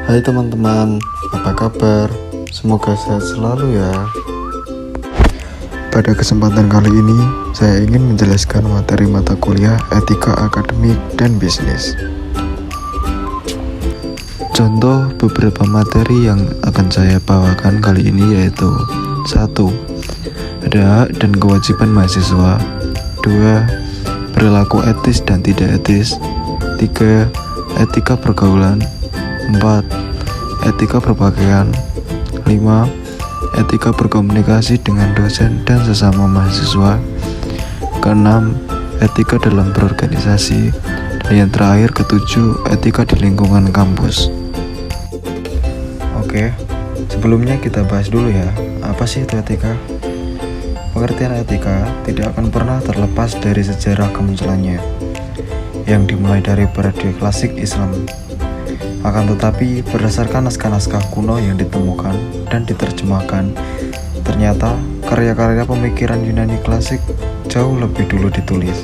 Hai teman-teman, apa kabar? Semoga sehat selalu ya. Pada kesempatan kali ini, saya ingin menjelaskan materi mata kuliah etika akademik dan bisnis. Contoh beberapa materi yang akan saya bawakan kali ini yaitu 1. Ada hak dan kewajiban mahasiswa. 2. Perilaku etis dan tidak etis. 3. Etika pergaulan. 4. Etika berpakaian. 5. Etika berkomunikasi dengan dosen dan sesama mahasiswa. 6. Etika dalam berorganisasi. Dan yang terakhir 7. Etika di lingkungan kampus. Oke, sebelumnya kita bahas dulu ya, apa sih itu etika? Pengertian etika tidak akan pernah terlepas dari sejarah kemunculannya, yang dimulai dari periode klasik Islam. Akan tetapi, berdasarkan naskah-naskah kuno yang ditemukan dan diterjemahkan, ternyata karya-karya pemikiran Yunani klasik jauh lebih dulu ditulis.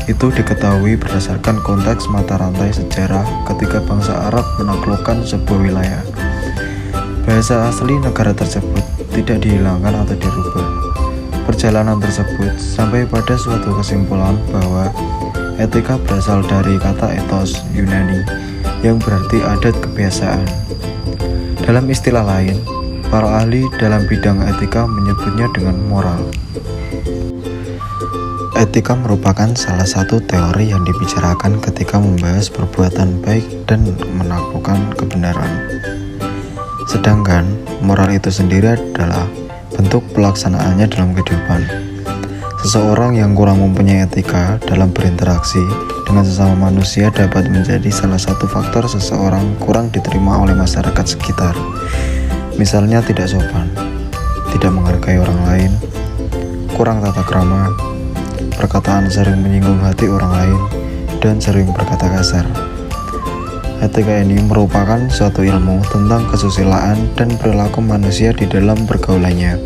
Itu diketahui berdasarkan konteks mata rantai sejarah ketika bangsa Arab menaklukkan sebuah wilayah. Bahasa asli negara tersebut tidak dihilangkan atau dirubah. Perjalanan tersebut sampai pada suatu kesimpulan bahwa etika berasal dari kata ethos Yunani yang berarti adat kebiasaan. Dalam istilah lain, para ahli dalam bidang etika menyebutnya dengan moral. Etika merupakan salah satu teori yang dibicarakan ketika membahas perbuatan baik dan menaklukkan kebenaran. Sedangkan moral itu sendiri adalah bentuk pelaksanaannya dalam kehidupan. Seseorang yang kurang mempunyai etika dalam berinteraksi dengan sesama manusia dapat menjadi salah satu faktor seseorang kurang diterima oleh masyarakat sekitar. Misalnya tidak sopan, tidak menghargai orang lain, kurang tata krama, perkataan sering menyinggung hati orang lain, dan sering berkata kasar. Etika ini merupakan suatu ilmu tentang kesusilaan dan perilaku manusia di dalam pergaulannya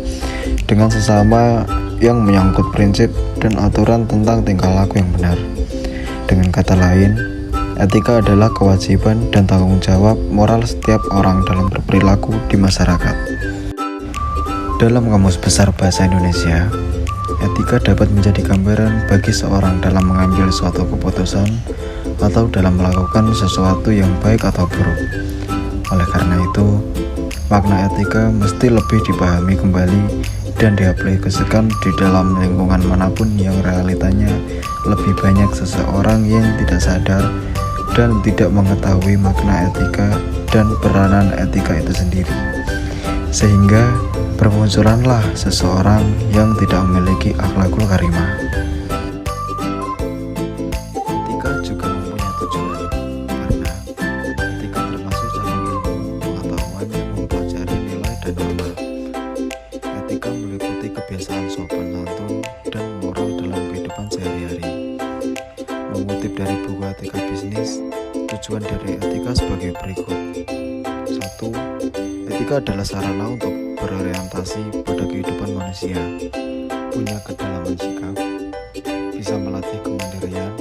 dengan sesama yang menyangkut prinsip dan aturan tentang tingkah laku yang benar. Dengan kata lain, etika adalah kewajiban dan tanggung jawab moral setiap orang dalam berperilaku di masyarakat. Dalam Kamus Besar Bahasa Indonesia, etika dapat menjadi gambaran bagi seorang dalam mengambil suatu keputusan atau dalam melakukan sesuatu yang baik atau buruk. Oleh karena itu, makna etika mesti lebih dipahami kembali dan diaplikasikan di dalam lingkungan manapun yang realitanya lebih banyak seseorang yang tidak sadar dan tidak mengetahui makna etika dan peranan etika itu sendiri. Sehingga bermunculanlah seseorang yang tidak memiliki akhlakul karimah. Etika juga mempunyai tujuan, karena etika termasuk cabang ilmu pengetahuan yang mempelajari nilai dan amal. Etika meliputi kebiasaan sopan santun dan moral dalam kehidupan sehari-hari. Mengutip dari buku Etika Bisnis, tujuan dari etika sebagai berikut. 1. Etika adalah sarana untuk berorientasi pada kehidupan manusia, punya kedalaman sikap, bisa melatih kemandirian,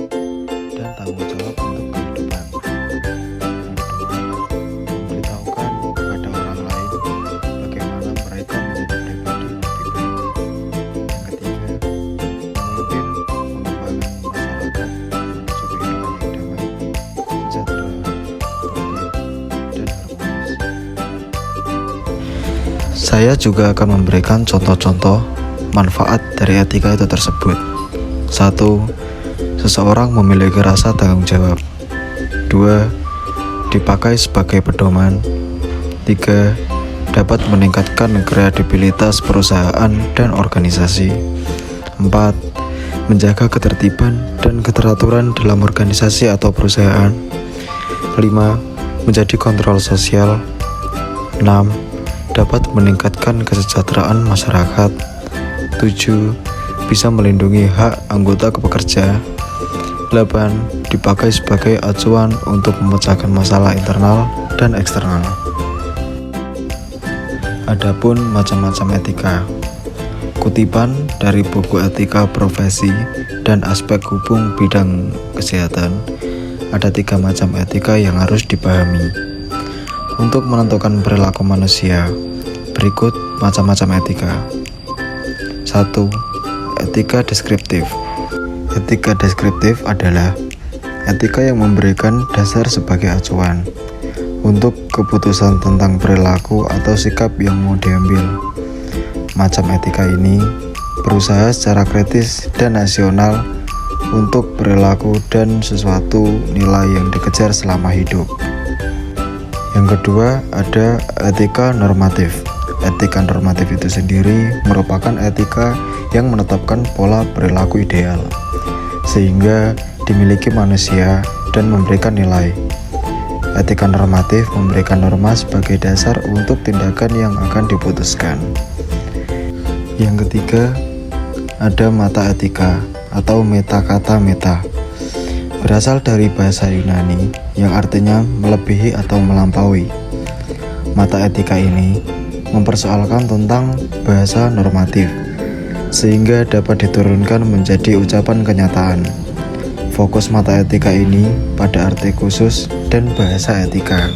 dan tanggung jawab untuk kehidupan. Yang kedua, memberitahukan kepada orang lain bagaimana mereka menjadi pribadi yang lebih baik. Yang ketiga, memimpin pengembangan masyarakat menuju kehidupan yang damai, sejahtera, tertib, dan harmonis. Saya juga akan memberikan contoh-contoh manfaat dari etika itu tersebut. 1. Seseorang memiliki rasa tanggung jawab. 2. Dipakai sebagai pedoman. 3. Dapat meningkatkan kredibilitas perusahaan dan organisasi. 4. Menjaga ketertiban dan keteraturan dalam organisasi atau perusahaan. 5. Menjadi kontrol sosial. 6. Dapat meningkatkan kesejahteraan masyarakat. 7. Bisa melindungi hak anggota pekerja. 8. Dipakai sebagai acuan untuk memecahkan masalah internal dan eksternal. Adapun macam-macam etika. Kutipan dari buku Etika Profesi dan Aspek Hukum Bidang Kesehatan, ada 3 macam etika yang harus dipahami. Untuk menentukan perilaku manusia, berikut macam-macam etika. 1. Etika deskriptif. Etika deskriptif adalah etika yang memberikan dasar sebagai acuan untuk keputusan tentang perilaku atau sikap yang mau diambil. Macam etika ini berusaha secara kritis dan nasional untuk perilaku dan sesuatu nilai yang dikejar selama hidup. Yang kedua, ada etika normatif. Etika normatif itu sendiri merupakan etika yang menetapkan pola perilaku ideal, sehingga dimiliki manusia dan memberikan nilai. Etika normatif memberikan norma sebagai dasar untuk tindakan yang akan diputuskan. Yang ketiga, ada mata etika atau meta. Kata meta berasal dari bahasa Yunani yang artinya melebihi atau melampaui. Mata etika ini mempersoalkan tentang bahasa normatif, sehingga dapat diturunkan menjadi ucapan kenyataan. Fokus mata etika ini pada arti khusus dan bahasa etika.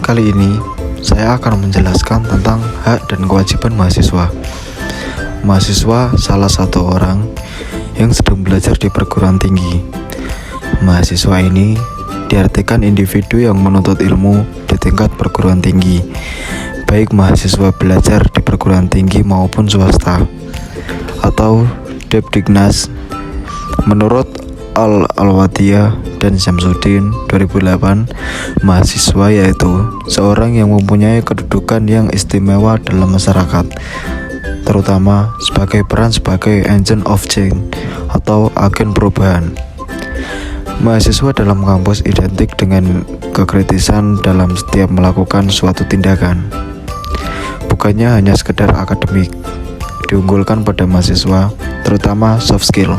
Kali ini saya akan menjelaskan tentang hak dan kewajiban mahasiswa. Mahasiswa salah satu orang yang sedang belajar di perguruan tinggi. Mahasiswa ini diartikan individu yang menuntut ilmu di tingkat perguruan tinggi, baik mahasiswa belajar di perguruan tinggi maupun swasta atau Depdiknas. Menurut Al-Alwadiyah dan Syamsuddin 2008, mahasiswa yaitu seorang yang mempunyai kedudukan yang istimewa dalam masyarakat, terutama sebagai agent of change atau agen perubahan. Mahasiswa dalam kampus identik dengan kekritisan dalam setiap melakukan suatu tindakan. Bukannya hanya sekedar akademik, diunggulkan pada mahasiswa, terutama soft skill,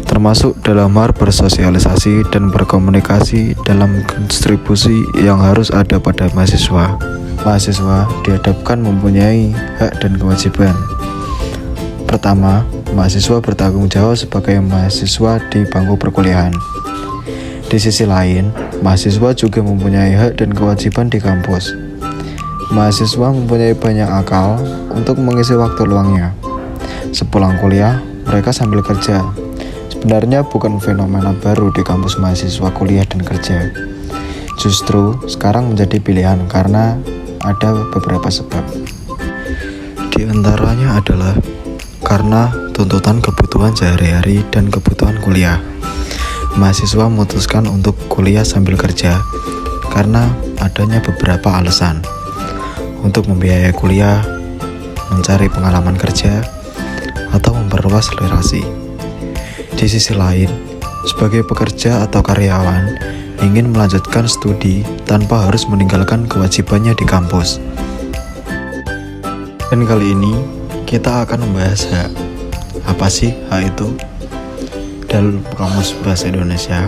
termasuk dalam hal bersosialisasi dan berkomunikasi dalam kontribusi yang harus ada pada mahasiswa. Mahasiswa dihadapkan mempunyai hak dan kewajiban. Pertama, mahasiswa bertanggung jawab sebagai mahasiswa di bangku perkuliahan. Di sisi lain, mahasiswa juga mempunyai hak dan kewajiban di kampus. Mahasiswa mempunyai banyak akal untuk mengisi waktu luangnya. Sepulang kuliah, mereka sambil kerja. Sebenarnya bukan fenomena baru di kampus mahasiswa kuliah dan kerja. Justru sekarang menjadi pilihan karena ada beberapa sebab. Di antaranya adalah karena tuntutan kebutuhan sehari-hari dan kebutuhan kuliah. Mahasiswa memutuskan untuk kuliah sambil kerja karena adanya beberapa alasan. Untuk membiayai kuliah, mencari pengalaman kerja, atau memperluas relasi. Di sisi lain, sebagai pekerja atau karyawan ingin melanjutkan studi tanpa harus meninggalkan kewajibannya di kampus. Dan kali ini kita akan membahas hak. Apa sih hak itu? Dalam Kamus Bahasa Indonesia,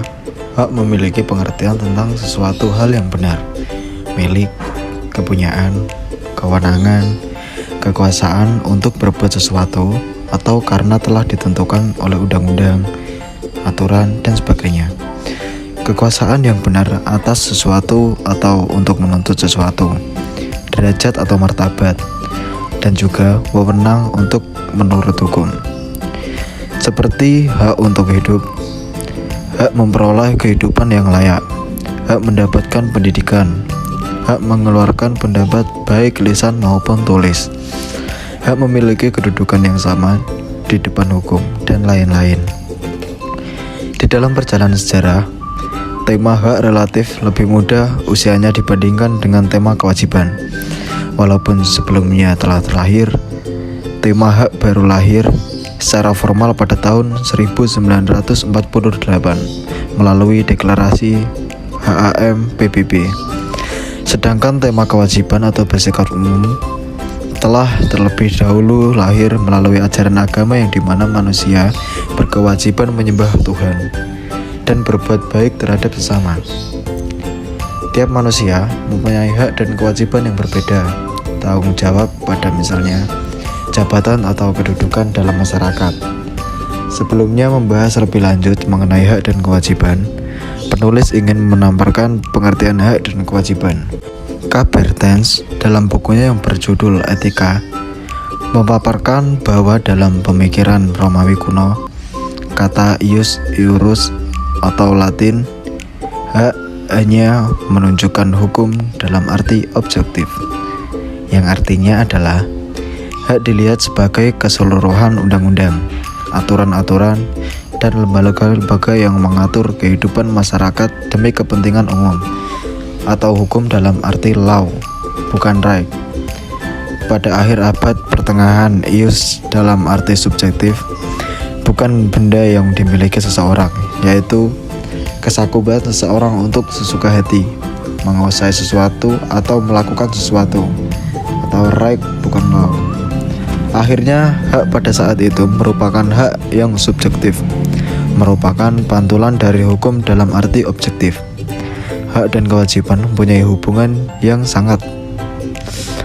hak memiliki pengertian tentang sesuatu hal yang benar, milik, kepunyaan, kewenangan, kekuasaan untuk berbuat sesuatu, atau karena telah ditentukan oleh undang-undang, aturan, dan sebagainya. Kekuasaan yang benar atas sesuatu atau untuk menuntut sesuatu, derajat atau martabat, dan juga wewenang untuk menurut hukum. Seperti hak untuk hidup, hak memperoleh kehidupan yang layak, hak mendapatkan pendidikan, hak mengeluarkan pendapat baik lisan maupun tulis, hak memiliki kedudukan yang sama di depan hukum, dan lain-lain. Di dalam perjalanan sejarah, tema hak relatif lebih muda usianya dibandingkan dengan tema kewajiban. Walaupun sebelumnya telah terlahir, tema hak baru lahir secara formal pada tahun 1948 melalui deklarasi HAM PBB. Sedangkan tema kewajiban atau bersifat umum telah terlebih dahulu lahir melalui ajaran agama yang dimana manusia berkewajiban menyembah Tuhan dan berbuat baik terhadap sesama. Tiap manusia mempunyai hak dan kewajiban yang berbeda, tanggung jawab pada misalnya jabatan atau kedudukan dalam masyarakat. Sebelumnya membahas lebih lanjut mengenai hak dan kewajiban, penulis ingin menampilkan pengertian hak dan kewajiban. K. Bertens dalam bukunya yang berjudul Etika memaparkan bahwa dalam pemikiran Romawi kuno, kata ius, iurus atau Latin, hak hanya menunjukkan hukum dalam arti objektif, yang artinya adalah hak dilihat sebagai keseluruhan undang-undang, aturan-aturan, dan lembaga-lembaga yang mengatur kehidupan masyarakat demi kepentingan umum, atau hukum dalam arti law, bukan right. Pada akhir abad pertengahan, ius dalam arti subjektif bukan benda yang dimiliki seseorang, yaitu kesakuban seseorang untuk sesuka hati, menguasai sesuatu atau melakukan sesuatu, atau right bukan law. Akhirnya, hak pada saat itu merupakan hak yang subjektif, merupakan pantulan dari hukum dalam arti objektif. Hak dan kewajiban mempunyai hubungan yang sangat.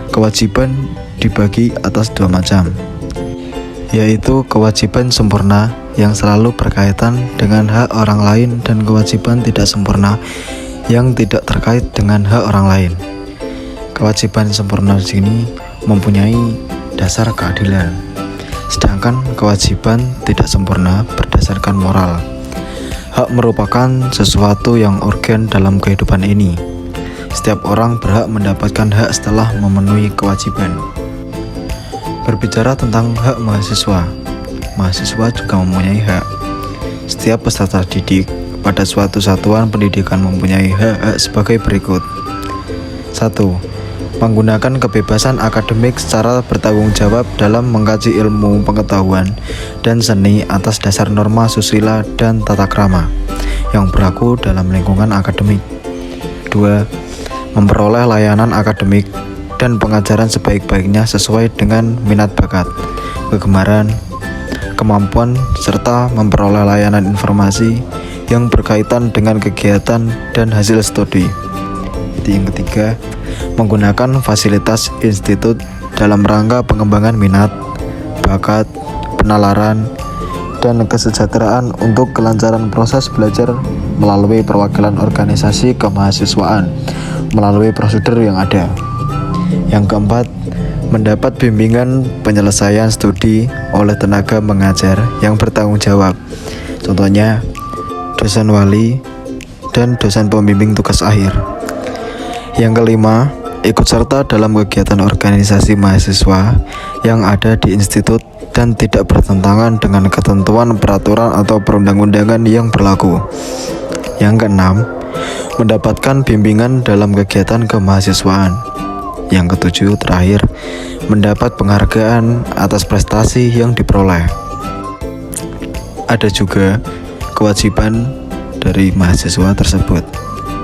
Kewajiban dibagi atas dua macam, yaitu kewajiban sempurna yang selalu berkaitan dengan hak orang lain dan kewajiban tidak sempurna yang tidak terkait dengan hak orang lain. Kewajiban sempurna di sini mempunyai dasar keadilan, sedangkan kewajiban tidak sempurna berdasarkan moral. Hak merupakan sesuatu yang urgen dalam kehidupan ini. Setiap orang berhak mendapatkan hak setelah memenuhi kewajiban. Berbicara tentang hak mahasiswa, mahasiswa juga mempunyai hak. Setiap peserta didik pada suatu satuan pendidikan mempunyai hak sebagai berikut. 1. Menggunakan kebebasan akademik secara bertanggung jawab dalam mengkaji ilmu pengetahuan dan seni atas dasar norma susila dan tata krama yang berlaku dalam lingkungan akademik. 2. Memperoleh layanan akademik dan pengajaran sebaik-baiknya sesuai dengan minat bakat, kegemaran, kemampuan, serta memperoleh layanan informasi yang berkaitan dengan kegiatan dan hasil studi. Yang ketiga, menggunakan fasilitas institut dalam rangka pengembangan minat, bakat, penalaran, dan kesejahteraan untuk kelancaran proses belajar melalui perwakilan organisasi kemahasiswaan melalui prosedur yang ada. Yang keempat, mendapat bimbingan penyelesaian studi oleh tenaga mengajar yang bertanggung jawab, contohnya dosen wali dan dosen pembimbing tugas akhir. Yang kelima, ikut serta dalam kegiatan organisasi mahasiswa yang ada di institut dan tidak bertentangan dengan ketentuan peraturan atau perundang-undangan yang berlaku. Yang keenam, mendapatkan bimbingan dalam kegiatan kemahasiswaan. Yang ketujuh, terakhir, mendapat penghargaan atas prestasi yang diperoleh. Ada juga kewajiban dari mahasiswa tersebut.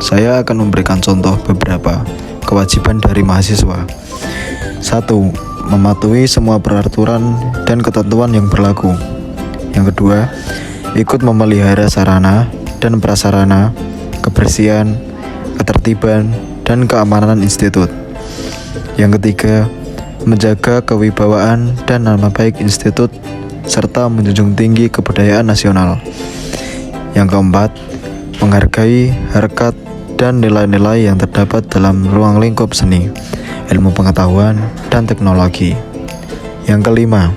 Saya akan memberikan contoh beberapa kewajiban dari mahasiswa. 1. Mematuhi semua peraturan dan ketentuan yang berlaku. Yang kedua, ikut memelihara sarana dan prasarana, kebersihan, ketertiban, dan keamanan institut. Yang ketiga, menjaga kewibawaan dan nama baik institut serta menjunjung tinggi kebudayaan nasional. Yang keempat, menghargai harkat dan nilai-nilai yang terdapat dalam ruang lingkup seni, ilmu pengetahuan, dan teknologi. Yang kelima,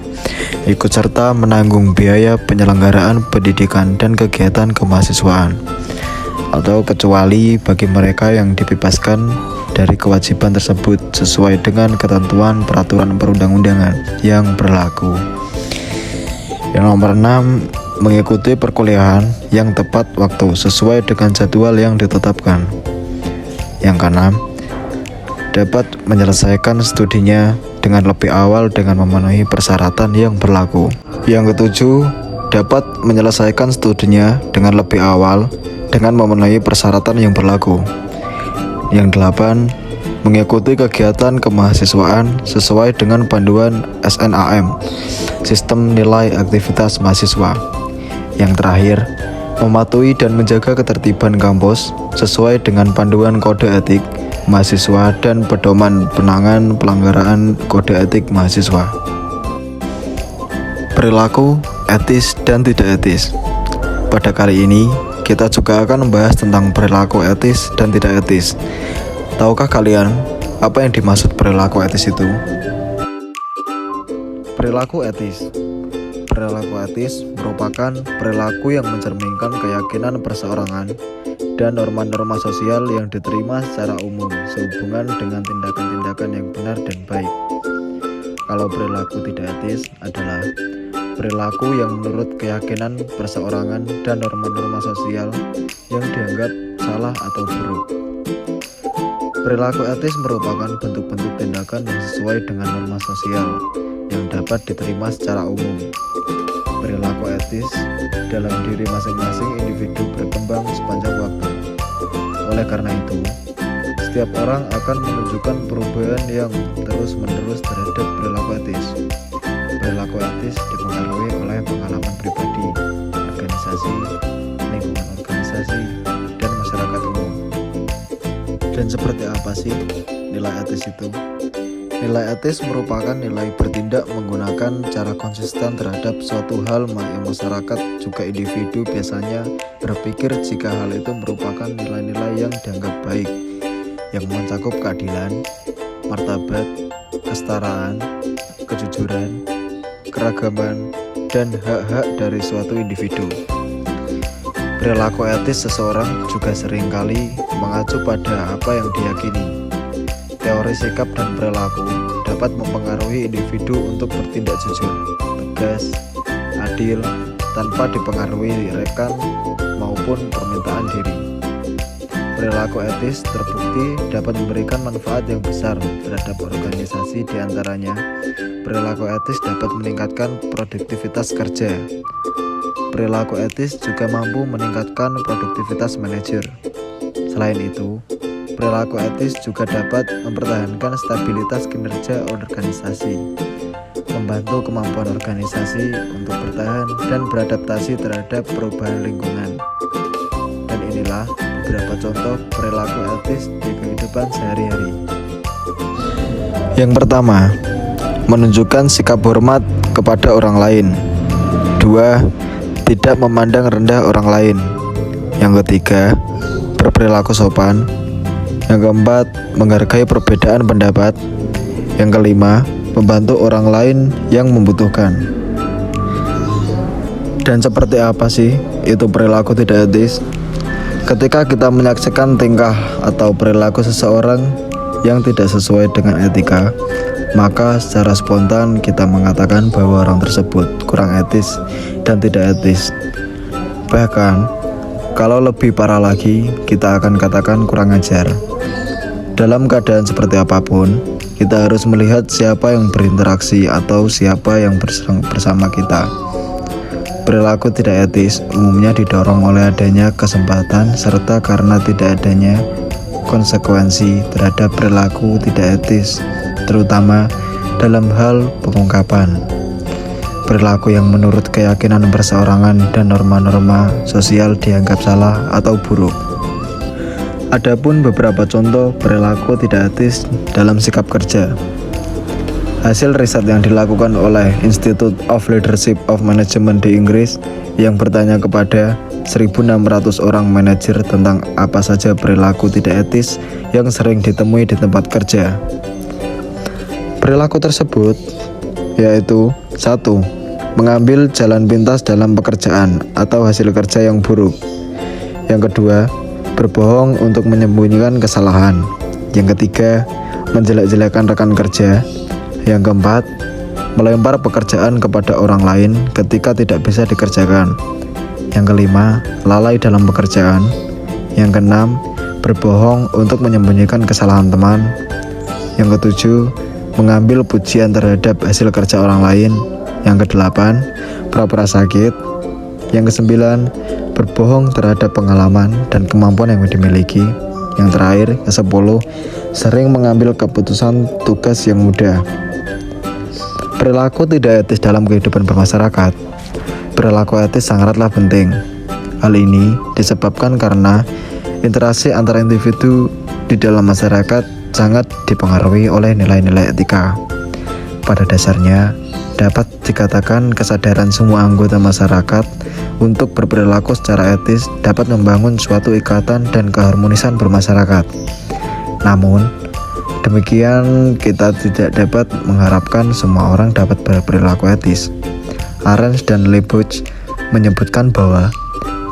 ikut serta menanggung biaya penyelenggaraan pendidikan dan kegiatan kemahasiswaan, atau kecuali bagi mereka yang dibebaskan dari kewajiban tersebut sesuai dengan ketentuan peraturan perundang-undangan yang berlaku. Yang nomor 6, mengikuti perkuliahan yang tepat waktu sesuai dengan jadwal yang ditetapkan. Yang keenam, dapat menyelesaikan studinya dengan lebih awal dengan memenuhi persyaratan yang berlaku. Yang ketujuh, dapat menyelesaikan studinya dengan lebih awal dengan memenuhi persyaratan yang berlaku. Yang delapan, mengikuti kegiatan kemahasiswaan sesuai dengan panduan SNAM, Sistem Nilai Aktivitas Mahasiswa. Yang terakhir, mematuhi dan menjaga ketertiban kampus sesuai dengan panduan kode etik mahasiswa dan pedoman penanganan pelanggaran kode etik mahasiswa. Perilaku etis dan tidak etis. Pada kali ini, kita juga akan membahas tentang perilaku etis dan tidak etis. Tahukah kalian apa yang dimaksud perilaku etis itu? Perilaku etis. Perilaku etis merupakan perilaku yang mencerminkan keyakinan perseorangan dan norma-norma sosial yang diterima secara umum sehubungan dengan tindakan-tindakan yang benar dan baik. Kalau perilaku tidak etis adalah perilaku yang menurut keyakinan perseorangan dan norma-norma sosial yang dianggap salah atau buruk. Perilaku etis merupakan bentuk-bentuk tindakan yang sesuai dengan norma sosial yang dapat diterima secara umum. Perilaku etis dalam diri masing-masing individu berkembang sepanjang waktu. Oleh karena itu, setiap orang akan menunjukkan perubahan yang terus-menerus terhadap perilaku etis. Perilaku etis dipengaruhi oleh pengalaman pribadi, organisasi, lingkungan organisasi, dan masyarakat umum. Dan seperti apa sih nilai etis itu? Nilai etis merupakan nilai bertindak menggunakan cara konsisten terhadap suatu hal yang masyarakat juga individu biasanya berpikir jika hal itu merupakan nilai-nilai yang dianggap baik, yang mencakup keadilan, martabat, kesetaraan, kejujuran, keragaman, dan hak-hak dari suatu individu. Perilaku etis seseorang juga seringkali mengacu pada apa yang diyakini. Teori sikap dan perilaku dapat mempengaruhi individu untuk bertindak jujur, tegas, adil, tanpa dipengaruhi rekan maupun permintaan diri. Perilaku etis terbukti dapat memberikan manfaat yang besar terhadap organisasi, diantaranya perilaku etis dapat meningkatkan produktivitas kerja. Perilaku etis juga mampu meningkatkan produktivitas manajer. Selain itu, perilaku etis juga dapat mempertahankan stabilitas kinerja organisasi, membantu kemampuan organisasi untuk bertahan dan beradaptasi terhadap perubahan lingkungan. Dan inilah beberapa contoh perilaku etis di kehidupan sehari-hari. Yang pertama, menunjukkan sikap hormat kepada orang lain. 2. Tidak memandang rendah orang lain. Yang ketiga, berperilaku sopan. Yang keempat, menghargai perbedaan pendapat. Yang kelima, membantu orang lain yang membutuhkan. Dan seperti apa sih itu perilaku tidak etis? Ketika kita menyaksikan tingkah atau perilaku seseorang yang tidak sesuai dengan etika, maka secara spontan kita mengatakan bahwa orang tersebut kurang etis dan tidak etis. Bahkan, kalau lebih parah lagi, kita akan katakan kurang ajar. Dalam keadaan seperti apapun, kita harus melihat siapa yang berinteraksi atau siapa yang bersama kita. Perilaku tidak etis umumnya didorong oleh adanya kesempatan serta karena tidak adanya konsekuensi terhadap perilaku tidak etis, terutama dalam hal pengungkapan. Perilaku yang menurut keyakinan perseorangan dan norma-norma sosial dianggap salah atau buruk. Adapun beberapa contoh perilaku tidak etis dalam sikap kerja. Hasil riset yang dilakukan oleh Institute of Leadership of Management di Inggris yang bertanya kepada 1.600 orang manajer tentang apa saja perilaku tidak etis yang sering ditemui di tempat kerja. Perilaku tersebut yaitu 1. Mengambil jalan pintas dalam pekerjaan atau hasil kerja yang buruk. Yang kedua, berbohong untuk menyembunyikan kesalahan. Yang ketiga, menjelek-jelekan rekan kerja. Yang keempat, melempar pekerjaan kepada orang lain ketika tidak bisa dikerjakan. Yang kelima, lalai dalam pekerjaan. Yang keenam, berbohong untuk menyembunyikan kesalahan teman. Yang ketujuh, mengambil pujian terhadap hasil kerja orang lain. Yang kedelapan, pura-pura sakit. Yang kesembilan, berbohong terhadap pengalaman dan kemampuan yang dimiliki. Yang terakhir, ke-10, sering mengambil keputusan tugas yang mudah. Perilaku tidak etis dalam kehidupan bermasyarakat. Perilaku etis sangatlah penting. Hal ini disebabkan karena interaksi antara individu di dalam masyarakat sangat dipengaruhi oleh nilai-nilai etika. Pada dasarnya, dapat dikatakan kesadaran semua anggota masyarakat untuk berperilaku secara etis dapat membangun suatu ikatan dan keharmonisan bermasyarakat. Namun, demikian kita tidak dapat mengharapkan semua orang dapat berperilaku etis. Arens dan Lebouch menyebutkan bahwa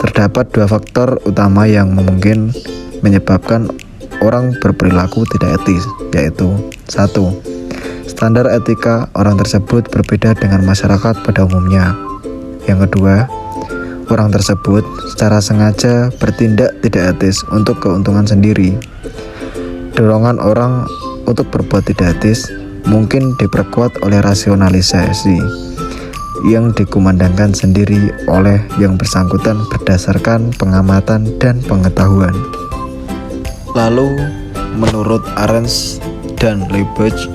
terdapat dua faktor utama yang mungkin menyebabkan orang berperilaku tidak etis, yaitu 1. Standar etika orang tersebut berbeda dengan masyarakat pada umumnya. Yang kedua, orang tersebut secara sengaja bertindak tidak etis untuk keuntungan sendiri. Dorongan orang untuk berbuat tidak etis mungkin diperkuat oleh rasionalisasi yang dikumandangkan sendiri oleh yang bersangkutan berdasarkan pengamatan dan pengetahuan. Lalu, menurut Arens dan Lebouch,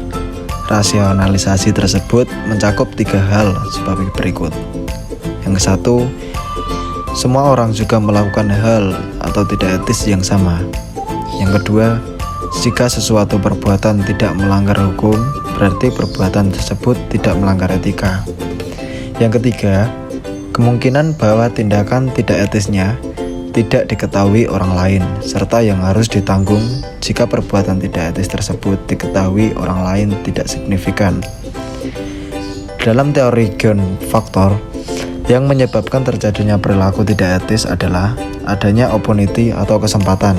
rasionalisasi tersebut mencakup 3 hal sebagai berikut. Yang satu, semua orang juga melakukan hal atau tidak etis yang sama. Yang kedua, jika sesuatu perbuatan tidak melanggar hukum, berarti perbuatan tersebut tidak melanggar etika. Yang ketiga, kemungkinan bahwa tindakan tidak etisnya tidak diketahui orang lain, serta yang harus ditanggung jika perbuatan tidak etis tersebut diketahui orang lain tidak signifikan. Dalam teori John faktor yang menyebabkan terjadinya perilaku tidak etis adalah adanya opportunity atau kesempatan,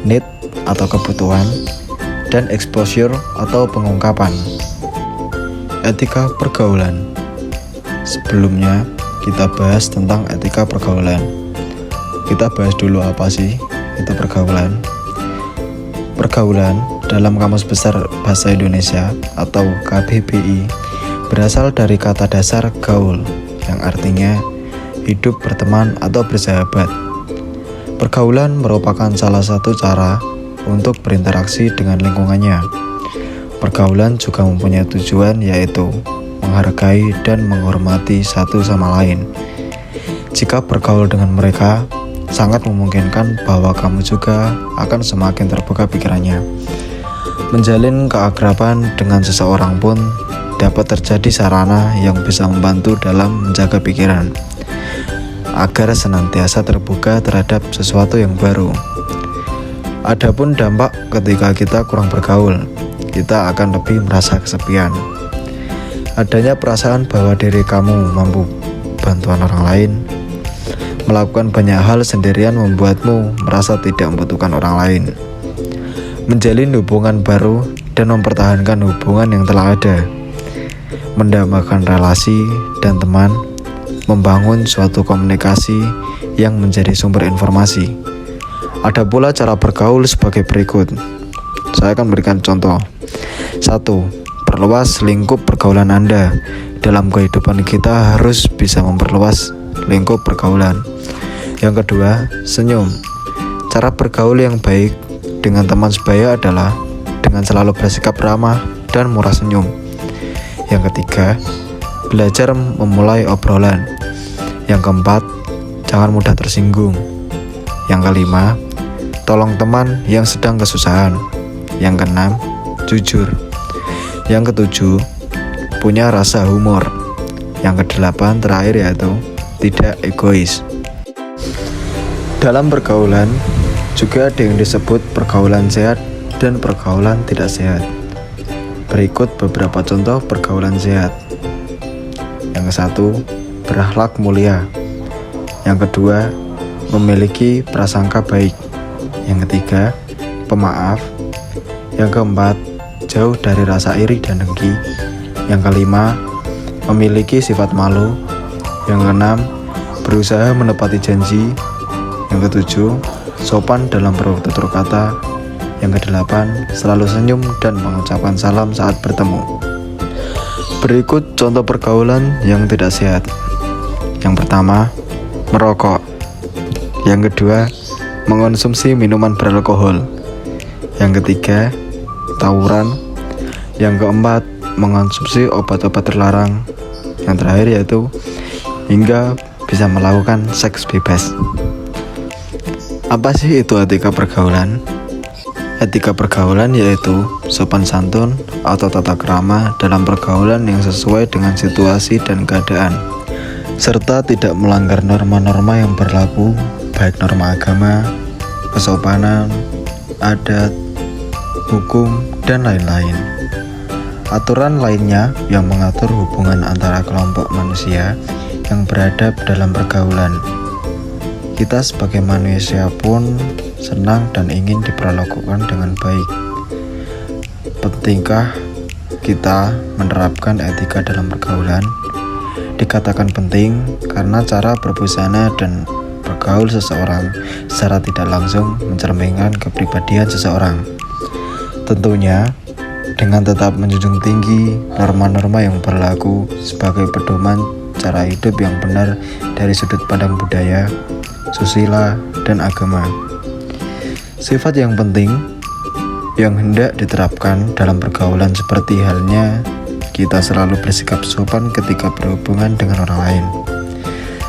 need atau kebutuhan, dan exposure atau pengungkapan. Etika pergaulan. Sebelumnya kita bahas tentang etika pergaulan. Kita bahas dulu apa sih itu pergaulan. Pergaulan dalam Kamus Besar Bahasa Indonesia atau KBBI berasal dari kata dasar gaul yang artinya hidup berteman atau bersahabat. Pergaulan merupakan salah satu cara untuk berinteraksi dengan lingkungannya. Pergaulan juga mempunyai tujuan, yaitu menghargai dan menghormati satu sama lain. Jika bergaul dengan mereka, sangat memungkinkan bahwa kamu juga akan semakin terbuka pikirannya. Menjalin keakraban dengan seseorang pun dapat terjadi sarana yang bisa membantu dalam menjaga pikiran, agar senantiasa terbuka terhadap sesuatu yang baru. Adapun dampak ketika kita kurang bergaul, kita akan lebih merasa kesepian. Adanya perasaan bahwa diri kamu mampu bantuan orang lain. Melakukan banyak hal sendirian membuatmu merasa tidak membutuhkan orang lain. Menjalin hubungan baru dan mempertahankan hubungan yang telah ada. Mendambakan relasi dan teman. Membangun suatu komunikasi yang menjadi sumber informasi. Ada pula cara bergaul sebagai berikut. Saya akan berikan contoh. 1. Perluas lingkup pergaulan Anda. Dalam kehidupan kita harus bisa memperluas lingkup pergaulan. Yang kedua, senyum. Cara bergaul yang baik dengan teman sebaya adalah dengan selalu bersikap ramah dan murah senyum. Yang ketiga, belajar memulai obrolan. Yang keempat, jangan mudah tersinggung. Yang kelima, tolong teman yang sedang kesusahan. Yang keenam, jujur. Yang ketujuh, punya rasa humor. Yang kedelapan terakhir yaitu tidak egois. Dalam pergaulan juga ada yang disebut pergaulan sehat dan pergaulan tidak sehat. Berikut beberapa contoh pergaulan sehat. Yang satu, berakhlak mulia. Yang kedua, memiliki prasangka baik. Yang ketiga, pemaaf. Yang keempat, jauh dari rasa iri dan dengki. Yang kelima, memiliki sifat malu. Yang keenam, berusaha menepati janji. Yang ketujuh, sopan dalam bertutur kata. Yang kedelapan, selalu senyum dan mengucapkan salam saat bertemu. Berikut contoh pergaulan yang tidak sehat. Yang pertama, merokok. Yang kedua, mengonsumsi minuman beralkohol. Yang ketiga, tawuran. Yang keempat, mengonsumsi obat-obat terlarang. Yang terakhir yaitu hingga bisa melakukan seks bebas. Apa sih itu etika pergaulan? Etika pergaulan yaitu sopan santun atau tata krama dalam pergaulan yang sesuai dengan situasi dan keadaan, serta tidak melanggar norma-norma yang berlaku, baik norma agama, kesopanan, adat, hukum, dan lain-lain. Aturan lainnya yang mengatur hubungan antara kelompok manusia yang beradab dalam pergaulan. Kita sebagai manusia pun senang dan ingin diperlakukan dengan baik. Pentingkah kita menerapkan etika dalam pergaulan? Dikatakan penting karena cara berbusana dan bergaul seseorang secara tidak langsung mencerminkan kepribadian seseorang. Tentunya dengan tetap menjunjung tinggi norma-norma yang berlaku sebagai pedoman cara hidup yang benar dari sudut pandang budaya, susila, dan agama. Sifat yang penting yang hendak diterapkan dalam pergaulan seperti halnya kita selalu bersikap sopan ketika berhubungan dengan orang lain,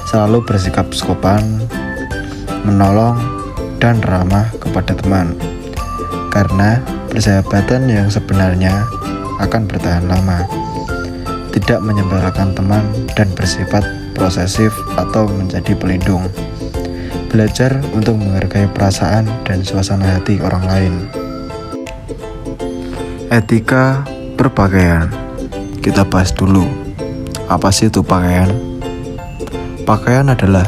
selalu bersikap sopan, menolong, dan ramah kepada teman, karena persahabatan yang sebenarnya akan bertahan lama, tidak menyebalkan teman dan bersifat posesif atau menjadi pelindung. Belajar untuk menghargai perasaan dan suasana hati orang lain. Etika berpakaian. Kita bahas dulu, apa sih itu pakaian? Pakaian adalah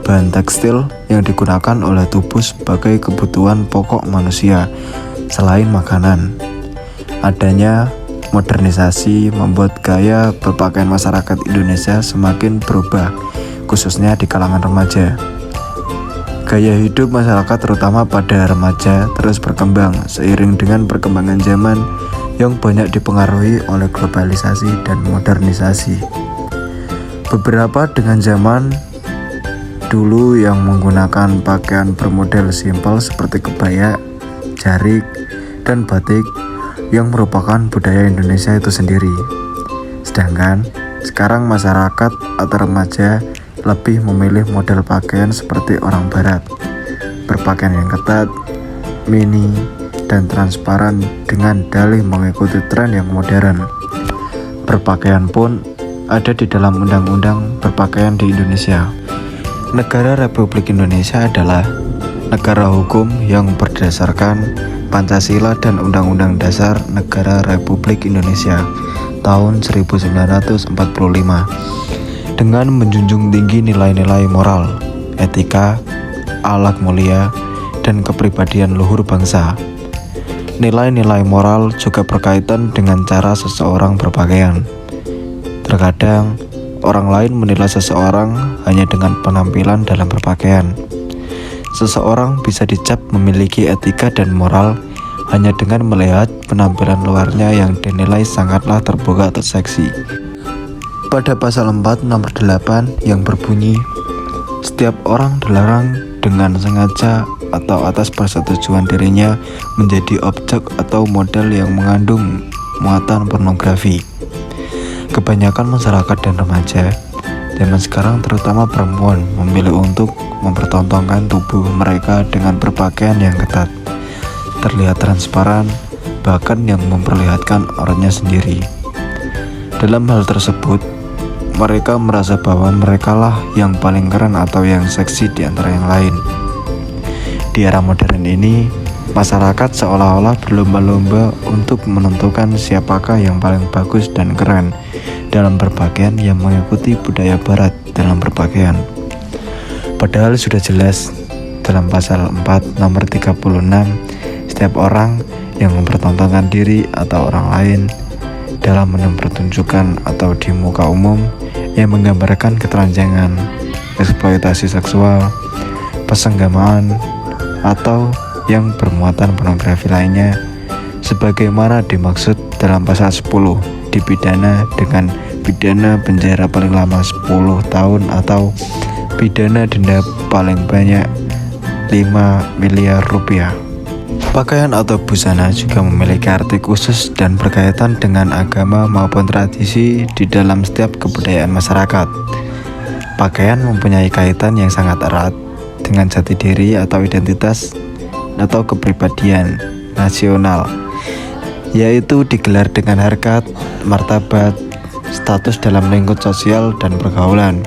bahan tekstil yang digunakan oleh tubuh sebagai kebutuhan pokok manusia selain makanan. Adanya modernisasi membuat gaya berpakaian masyarakat Indonesia semakin berubah, khususnya di kalangan remaja. Gaya hidup masyarakat terutama pada remaja terus berkembang seiring dengan perkembangan zaman yang banyak dipengaruhi oleh globalisasi dan modernisasi. Beberapa dengan zaman dulu yang menggunakan pakaian bermodel simpel seperti kebaya, jarik, dan batik yang merupakan budaya Indonesia itu sendiri. Sedangkan sekarang masyarakat atau remaja lebih memilih model pakaian seperti orang barat, berpakaian yang ketat, mini, dan transparan dengan dalih mengikuti tren yang modern. Berpakaian pun ada di dalam undang-undang berpakaian di Indonesia. Negara Republik Indonesia adalah negara hukum yang berdasarkan Pancasila dan Undang-Undang Dasar Negara Republik Indonesia tahun 1945 dengan menjunjung tinggi nilai-nilai moral, etika, akhlak mulia, dan kepribadian luhur bangsa. Nilai-nilai moral juga berkaitan dengan cara seseorang berpakaian. Terkadang, orang lain menilai seseorang hanya dengan penampilan dalam berpakaian. Seseorang bisa dicap memiliki etika dan moral hanya dengan melihat penampilan luarnya yang dinilai sangatlah terbuka atau seksi. Pada pasal 4 nomor 8 yang berbunyi, setiap orang dilarang dengan sengaja atau atas persetujuan dirinya menjadi objek atau model yang mengandung muatan pornografi. Kebanyakan masyarakat dan remaja zaman sekarang terutama perempuan memilih untuk mempertontonkan tubuh mereka dengan berpakaian yang ketat, terlihat transparan, bahkan yang memperlihatkan auratnya sendiri. Dalam hal tersebut, mereka merasa bahwa merekalah yang paling keren atau yang seksi di antara yang lain. Di era modern ini, masyarakat seolah-olah berlomba-lomba untuk menentukan siapakah yang paling bagus dan keren dalam berpakaian yang mengikuti budaya barat dalam berpakaian. Padahal sudah jelas dalam pasal 4 nomor 36, setiap orang yang mempertontonkan diri atau orang lain dalam mempertunjukkan atau di muka umum yang menggambarkan ketelanjangan, eksploitasi seksual, persenggamaan, atau yang bermuatan pornografi lainnya sebagaimana dimaksud dalam pasal 10 dipidana dengan pidana penjara paling lama 10 tahun atau pidana denda paling banyak 5 miliar rupiah. Pakaian atau busana juga memiliki arti khusus dan berkaitan dengan agama maupun tradisi di dalam setiap kebudayaan masyarakat. Pakaian mempunyai kaitan yang sangat erat dengan jati diri atau identitas atau kepribadian nasional, yaitu digelar dengan harkat, martabat, status dalam lingkup sosial dan pergaulan.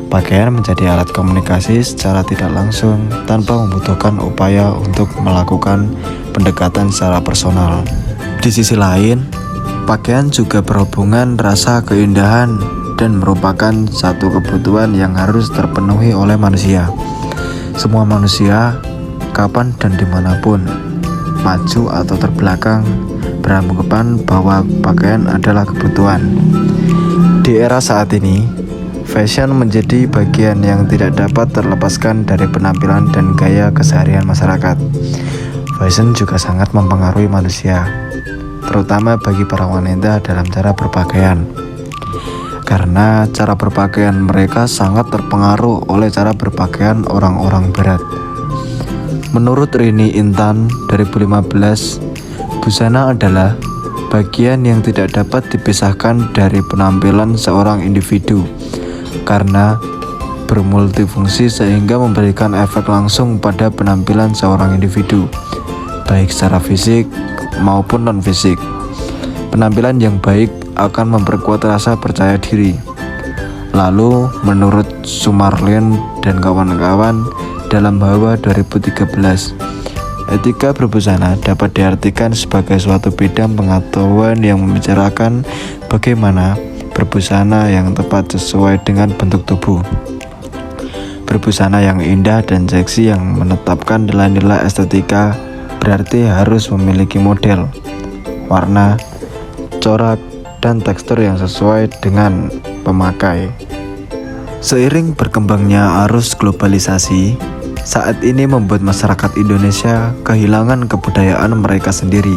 Pakaian menjadi alat komunikasi secara tidak langsung tanpa membutuhkan upaya untuk melakukan pendekatan secara personal. Di sisi lain, pakaian juga berhubungan rasa keindahan dan merupakan satu kebutuhan yang harus terpenuhi oleh manusia. Semua manusia, kapan dan dimanapun, maju atau terbelakang, beranggapan bahwa pakaian adalah kebutuhan. Di era saat ini, fashion menjadi bagian yang tidak dapat terlepaskan dari penampilan dan gaya keseharian masyarakat. Fashion juga sangat mempengaruhi manusia, terutama bagi para wanita dalam cara berpakaian. Karena cara berpakaian mereka sangat terpengaruh oleh cara berpakaian orang-orang barat. Menurut Rini Intan 2015, busana adalah bagian yang tidak dapat dipisahkan dari penampilan seorang individu karena bermultifungsi sehingga memberikan efek langsung pada penampilan seorang individu, baik secara fisik maupun non-fisik. Penampilan yang baik akan memperkuat rasa percaya diri. Lalu, menurut Sumarlin dan kawan-kawan dalam Hawa 2013, etika berbusana dapat diartikan sebagai suatu bidang pengetahuan yang membicarakan bagaimana berbusana yang tepat sesuai dengan bentuk tubuh. Berbusana yang indah dan seksi yang menetapkan nilai-nilai estetika berarti harus memiliki model, warna, corak, dan tekstur yang sesuai dengan pemakai. Seiring berkembangnya arus globalisasi, saat ini membuat masyarakat Indonesia kehilangan kebudayaan mereka sendiri,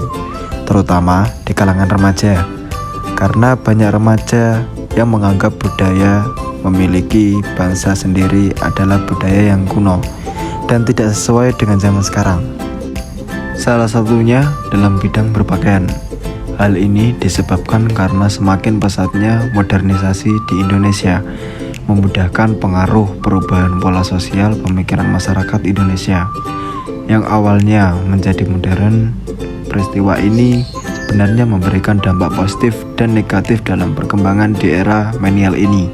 terutama di kalangan remaja. Karena banyak remaja yang menganggap budaya memiliki bangsa sendiri adalah budaya yang kuno dan tidak sesuai dengan zaman sekarang. Salah satunya dalam bidang berpakaian. Hal ini disebabkan karena semakin pesatnya modernisasi di Indonesia, memudahkan pengaruh perubahan pola sosial pemikiran masyarakat Indonesia yang awalnya menjadi modern. Peristiwa ini sebenarnya memberikan dampak positif dan negatif dalam perkembangan di era milenial ini.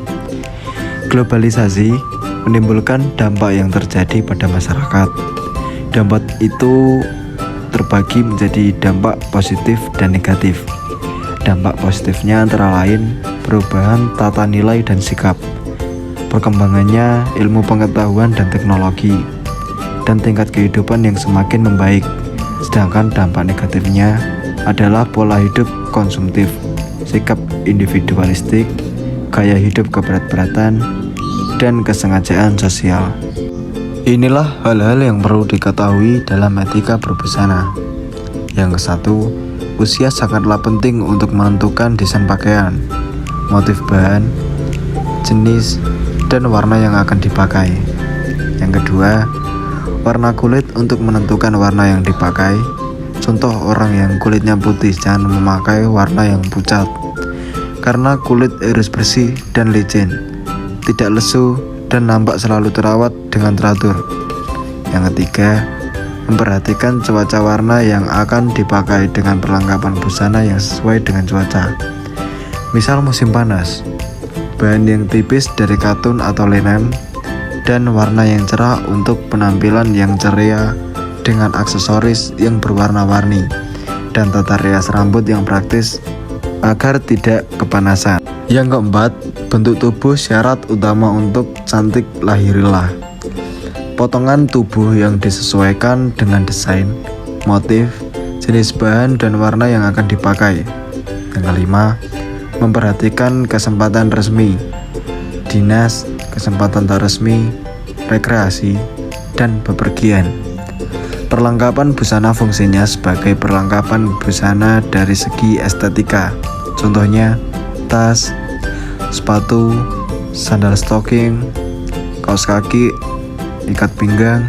Globalisasi menimbulkan dampak yang terjadi pada masyarakat. Dampak itu terbagi menjadi dampak positif dan negatif. Dampak positifnya antara lain perubahan tata nilai dan sikap, perkembangannya ilmu pengetahuan dan teknologi, dan tingkat kehidupan yang semakin membaik. Sedangkan dampak negatifnya adalah pola hidup konsumtif, sikap individualistik, gaya hidup keberat-beratan, dan kesengajaan sosial. Inilah hal-hal yang perlu diketahui dalam etika berbusana. Yang kesatu, usia sangatlah penting untuk menentukan desain pakaian, motif bahan, jenis, dan warna yang akan dipakai. Yang kedua, warna kulit untuk menentukan warna yang dipakai. Contoh, orang yang kulitnya putih jangan memakai warna yang pucat, karena kulit harus bersih dan licin, tidak lesu, dan nampak selalu terawat dengan teratur. Yang ketiga, memperhatikan cuaca warna yang akan dipakai dengan perlengkapan busana yang sesuai dengan cuaca. Misal musim panas, bahan yang tipis dari katun atau linen, dan warna yang cerah untuk penampilan yang ceria dengan aksesoris yang berwarna-warni, dan tata rias rambut yang praktis agar tidak kepanasan. Yang keempat, bentuk tubuh syarat utama untuk cantik lahirilah. Potongan tubuh yang disesuaikan dengan desain, motif, jenis bahan, dan warna yang akan dipakai. Yang kelima, memperhatikan kesempatan resmi, dinas, kesempatan tak resmi, rekreasi, dan bepergian. Perlengkapan busana fungsinya sebagai perlengkapan busana dari segi estetika. Contohnya, tas, sepatu, sandal stocking, kaos kaki, ikat pinggang,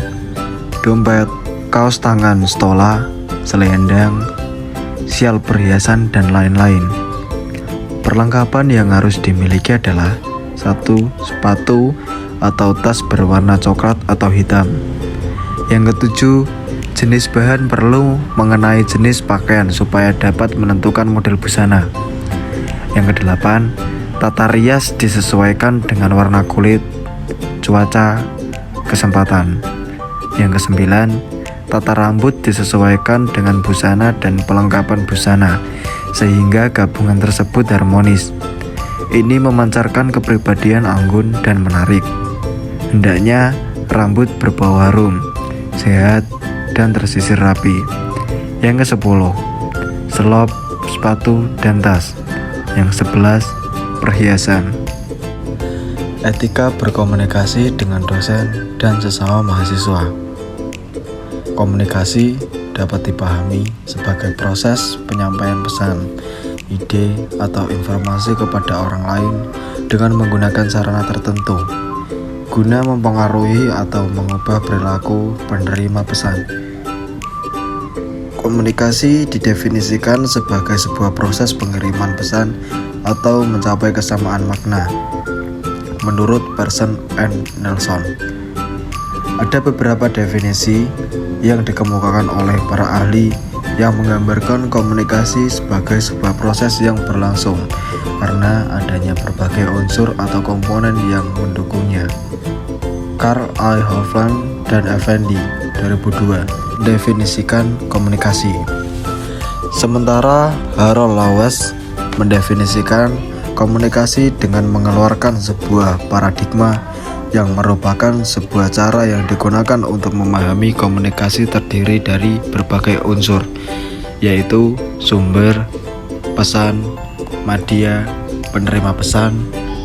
dompet, kaos tangan stola, selendang, sial perhiasan, dan lain-lain. Perlengkapan yang harus dimiliki adalah 1. Sepatu atau tas berwarna coklat atau hitam. Yang ketujuh, Jenis bahan perlu mengenai jenis pakaian supaya dapat menentukan model busana. Yang kedelapan, tata rias disesuaikan dengan warna kulit, cuaca, kesempatan. Yang kesembilan, tata rambut disesuaikan dengan busana dan pelengkapan busana sehingga gabungan tersebut harmonis. Ini memancarkan kepribadian anggun dan menarik. Hendaknya rambut berbau harum, sehat, dan tersisir rapi. Yang ke-10, selop, sepatu, dan tas. Yang 11, perhiasan. Etika berkomunikasi dengan dosen dan sesama mahasiswa. Komunikasi dapat dipahami sebagai proses penyampaian pesan, ide, atau informasi kepada orang lain dengan menggunakan sarana tertentu, guna mempengaruhi atau mengubah perilaku penerima pesan. Komunikasi didefinisikan sebagai sebuah proses pengiriman pesan atau mencapai kesamaan makna, menurut Pearson and Nelson. Ada beberapa definisi yang dikemukakan oleh para ahli yang menggambarkan komunikasi sebagai sebuah proses yang berlangsung karena adanya berbagai unsur atau komponen yang mendukungnya. Carl I. Hoffman dan Effendi 2002 definisikan komunikasi. Sementara Harold Lawes mendefinisikan komunikasi dengan mengeluarkan sebuah paradigma yang merupakan sebuah cara yang digunakan untuk memahami komunikasi terdiri dari berbagai unsur, yaitu sumber, pesan, media, penerima pesan,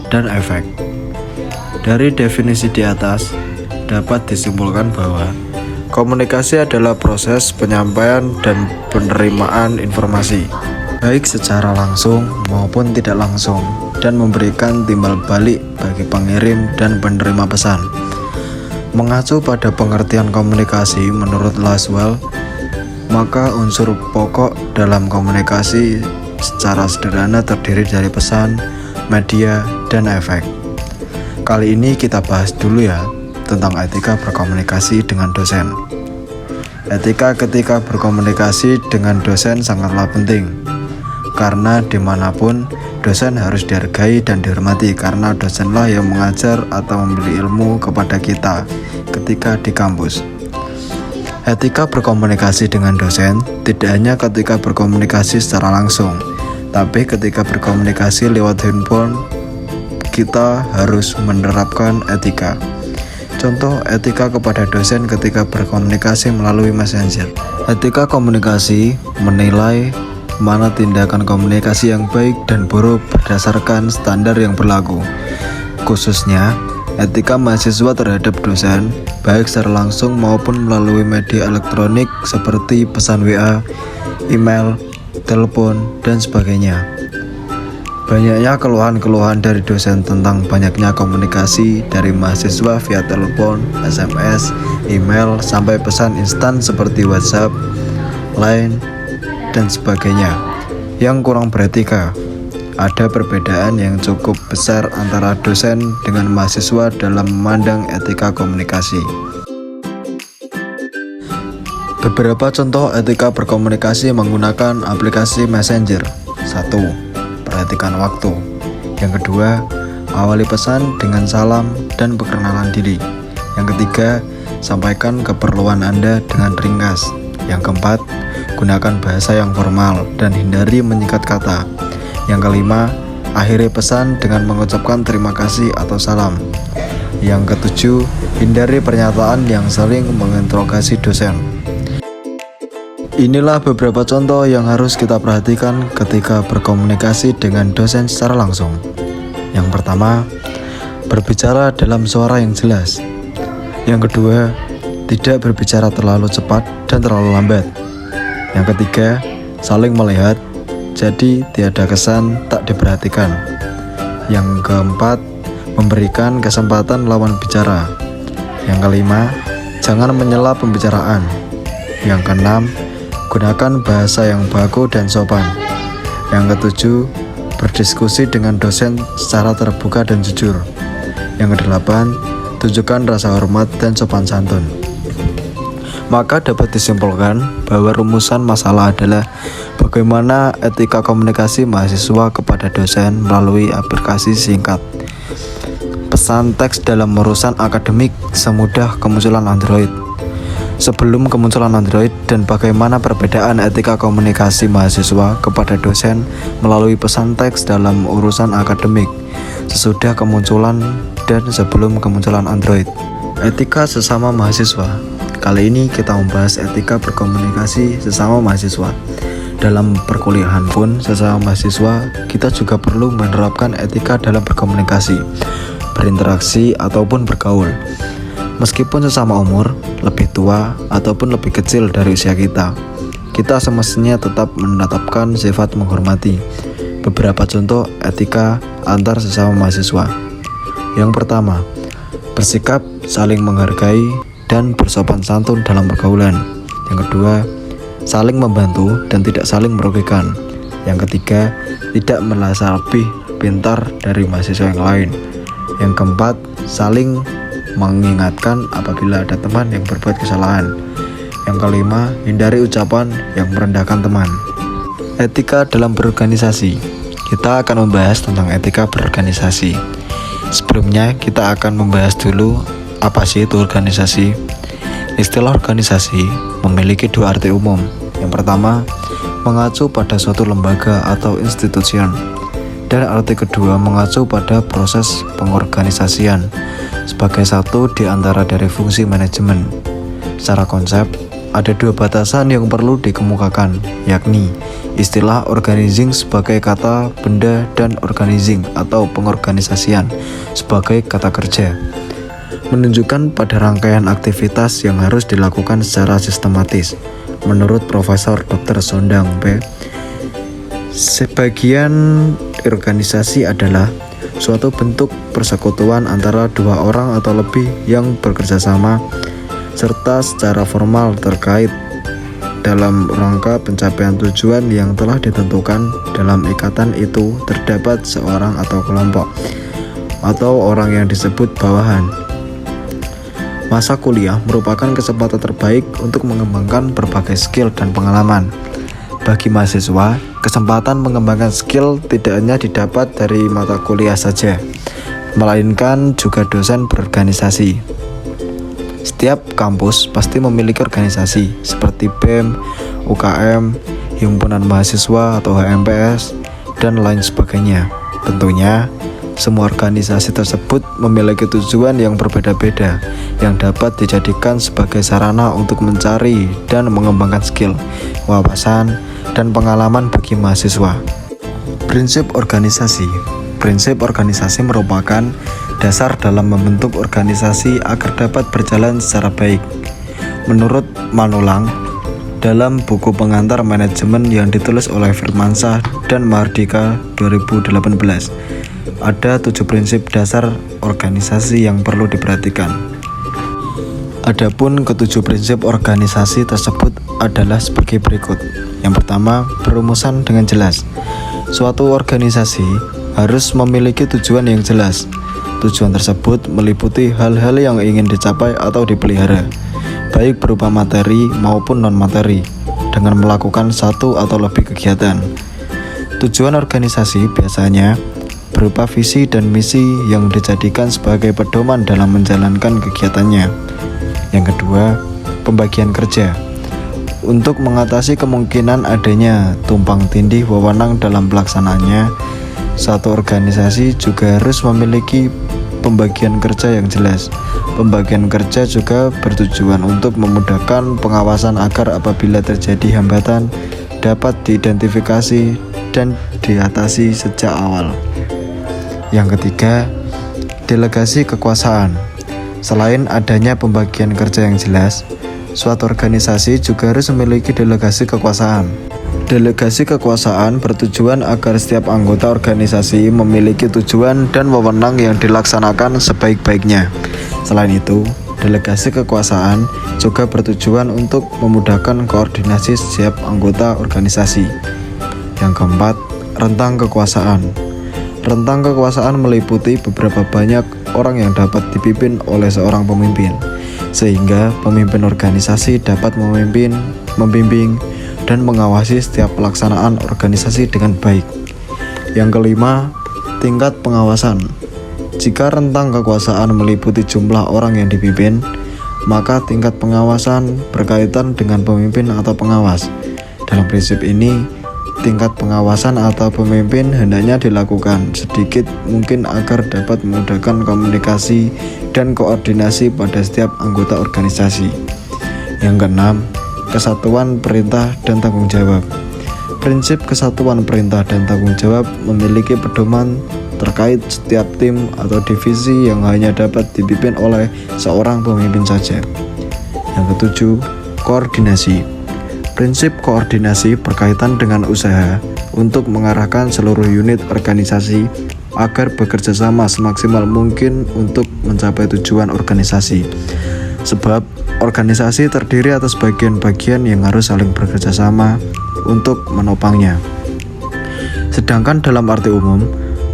dan efek. Dari definisi di atas, dapat disimpulkan bahwa komunikasi adalah proses penyampaian dan penerimaan informasi, baik secara langsung maupun tidak langsung, dan memberikan timbal balik bagi pengirim dan penerima pesan. Mengacu pada pengertian komunikasi menurut Laswell, maka unsur pokok dalam komunikasi secara sederhana terdiri dari pesan, media, dan efek. Kali ini kita bahas dulu ya tentang etika berkomunikasi dengan dosen. Etika ketika berkomunikasi dengan dosen sangatlah penting, karena dimanapun dosen harus dihargai dan dihormati karena dosenlah yang mengajar atau memberi ilmu kepada kita ketika di kampus. Etika berkomunikasi dengan dosen tidak hanya ketika berkomunikasi secara langsung, tapi ketika berkomunikasi lewat handphone, kita harus menerapkan etika. Contoh etika kepada dosen ketika berkomunikasi melalui messenger. Etika komunikasi menilai mana tindakan komunikasi yang baik dan buruk berdasarkan standar yang berlaku. Khususnya, etika mahasiswa terhadap dosen, baik secara langsung maupun melalui media elektronik seperti pesan WA, email, telepon, dan sebagainya. Banyaknya keluhan-keluhan dari dosen tentang banyaknya komunikasi dari mahasiswa via telepon, SMS, email, sampai pesan instan seperti WhatsApp, Line, dan sebagainya yang kurang beretika. Ada perbedaan yang cukup besar antara dosen dengan mahasiswa dalam memandang etika komunikasi. Beberapa contoh etika berkomunikasi menggunakan aplikasi Messenger. 1. Perhatikan waktu. Yang kedua, awali pesan dengan salam dan perkenalan diri. Yang ketiga, sampaikan keperluan Anda dengan ringkas. Yang keempat, gunakan bahasa yang formal dan hindari menyingkat kata. Yang kelima, akhiri pesan dengan mengucapkan terima kasih atau salam. Yang ketujuh, hindari pernyataan yang saling menginterogasi dosen. Inilah beberapa contoh yang harus kita perhatikan ketika berkomunikasi dengan dosen secara langsung. Yang pertama, berbicara dalam suara yang jelas. Yang kedua, tidak berbicara terlalu cepat dan terlalu lambat. Yang ketiga, saling melihat, jadi tiada kesan tak diperhatikan. Yang keempat, memberikan kesempatan lawan bicara. Yang kelima, jangan menyela pembicaraan. Yang keenam, gunakan bahasa yang baku dan sopan. Yang ketujuh, berdiskusi dengan dosen secara terbuka dan jujur. Yang kedelapan, tunjukkan rasa hormat dan sopan santun. Maka dapat disimpulkan bahwa rumusan masalah adalah bagaimana etika komunikasi mahasiswa kepada dosen melalui aplikasi singkat. Pesan teks dalam urusan akademik semudah kemunculan Android. Sebelum kemunculan Android dan bagaimana perbedaan etika komunikasi mahasiswa kepada dosen melalui pesan teks dalam urusan akademik. Sesudah kemunculan dan sebelum kemunculan Android. Etika sesama mahasiswa. Kali ini kita membahas etika berkomunikasi sesama mahasiswa. Dalam perkuliahan pun sesama mahasiswa kita juga perlu menerapkan etika dalam berkomunikasi, berinteraksi ataupun bergaul. Meskipun sesama umur, lebih tua ataupun lebih kecil dari usia kita semestinya tetap menetapkan sifat menghormati. Beberapa contoh etika antar sesama mahasiswa. Yang pertama, bersikap saling menghargai dan bersopan santun dalam pergaulan. Yang kedua, saling membantu dan tidak saling merugikan. Yang ketiga, tidak merasa lebih pintar dari mahasiswa yang lain. Yang keempat, saling mengingatkan apabila ada teman yang berbuat kesalahan. Yang kelima, hindari ucapan yang merendahkan teman. Etika dalam berorganisasi. Kita akan membahas tentang etika berorganisasi. Sebelumnya kita akan membahas dulu apa sih itu organisasi. Istilah organisasi memiliki dua arti umum. Yang pertama, mengacu pada suatu lembaga atau institusi, dan arti kedua mengacu pada proses pengorganisasian sebagai satu di antara dari fungsi manajemen. Secara konsep, ada dua batasan yang perlu dikemukakan, yakni istilah organizing sebagai kata benda dan organizing atau pengorganisasian sebagai kata kerja, menunjukkan pada rangkaian aktivitas yang harus dilakukan secara sistematis. Menurut Profesor Dr. Sondang B., sebagian organisasi adalah suatu bentuk persekutuan antara dua orang atau lebih yang bekerja sama serta secara formal terkait dalam rangka pencapaian tujuan yang telah ditentukan. Dalam ikatan itu terdapat seorang atau kelompok atau orang yang disebut bawahan. Masa kuliah merupakan kesempatan terbaik untuk mengembangkan berbagai skill dan pengalaman. Bagi mahasiswa, kesempatan mengembangkan skill tidak hanya didapat dari mata kuliah saja, melainkan juga dosen berorganisasi. Setiap kampus pasti memiliki organisasi seperti BEM, UKM, Himpunan Mahasiswa atau HMPS, dan lain sebagainya. Tentunya, semua organisasi tersebut memiliki tujuan yang berbeda-beda yang dapat dijadikan sebagai sarana untuk mencari dan mengembangkan skill, wawasan, dan pengalaman bagi mahasiswa. Prinsip organisasi. Prinsip organisasi merupakan dasar dalam membentuk organisasi agar dapat berjalan secara baik. Menurut Manulang, dalam buku pengantar manajemen yang ditulis oleh Firmansyah dan Mahardika 2018, ada 7 prinsip dasar organisasi yang perlu diperhatikan. Adapun ketujuh prinsip organisasi tersebut adalah sebagai berikut. Yang pertama, berumusan dengan jelas. Suatu organisasi harus memiliki tujuan yang jelas. Tujuan tersebut meliputi hal-hal yang ingin dicapai atau dipelihara, baik berupa materi maupun non-materi, dengan melakukan satu atau lebih kegiatan. Tujuan organisasi biasanya berupa visi dan misi yang dijadikan sebagai pedoman dalam menjalankan kegiatannya. Yang kedua, pembagian kerja. Untuk mengatasi kemungkinan adanya tumpang tindih wewenang dalam pelaksanaannya, satu organisasi juga harus memiliki pembagian kerja yang jelas. Pembagian kerja juga bertujuan untuk memudahkan pengawasan agar apabila terjadi hambatan dapat diidentifikasi dan diatasi sejak awal. Yang ketiga, delegasi kekuasaan. Selain adanya pembagian kerja yang jelas, suatu organisasi juga harus memiliki delegasi kekuasaan. Delegasi kekuasaan bertujuan agar setiap anggota organisasi memiliki tujuan dan wewenang yang dilaksanakan sebaik-baiknya. Selain itu, delegasi kekuasaan juga bertujuan untuk memudahkan koordinasi setiap anggota organisasi. Yang keempat, rentang kekuasaan. Rentang kekuasaan meliputi beberapa banyak orang yang dapat dipimpin oleh seorang pemimpin. sehingga pemimpin organisasi dapat membimbing, dan mengawasi setiap pelaksanaan organisasi dengan baik. Yang kelima, tingkat pengawasan. Jika rentang kekuasaan meliputi jumlah orang yang dipimpin, maka tingkat pengawasan berkaitan dengan pemimpin atau pengawas. Dalam prinsip ini, tingkat pengawasan atau pemimpin hendaknya dilakukan sedikit mungkin agar dapat memudahkan komunikasi dan koordinasi pada setiap anggota organisasi. Yang keenam, kesatuan perintah dan tanggung jawab. Prinsip kesatuan perintah dan tanggung jawab memiliki pedoman terkait setiap tim atau divisi yang hanya dapat dipimpin oleh seorang pemimpin saja. Yang ketujuh, koordinasi. Prinsip koordinasi berkaitan dengan usaha untuk mengarahkan seluruh unit organisasi agar bekerja sama semaksimal mungkin untuk mencapai tujuan organisasi. Sebab organisasi terdiri atas bagian-bagian yang harus saling bekerja sama untuk menopangnya. Sedangkan dalam arti umum,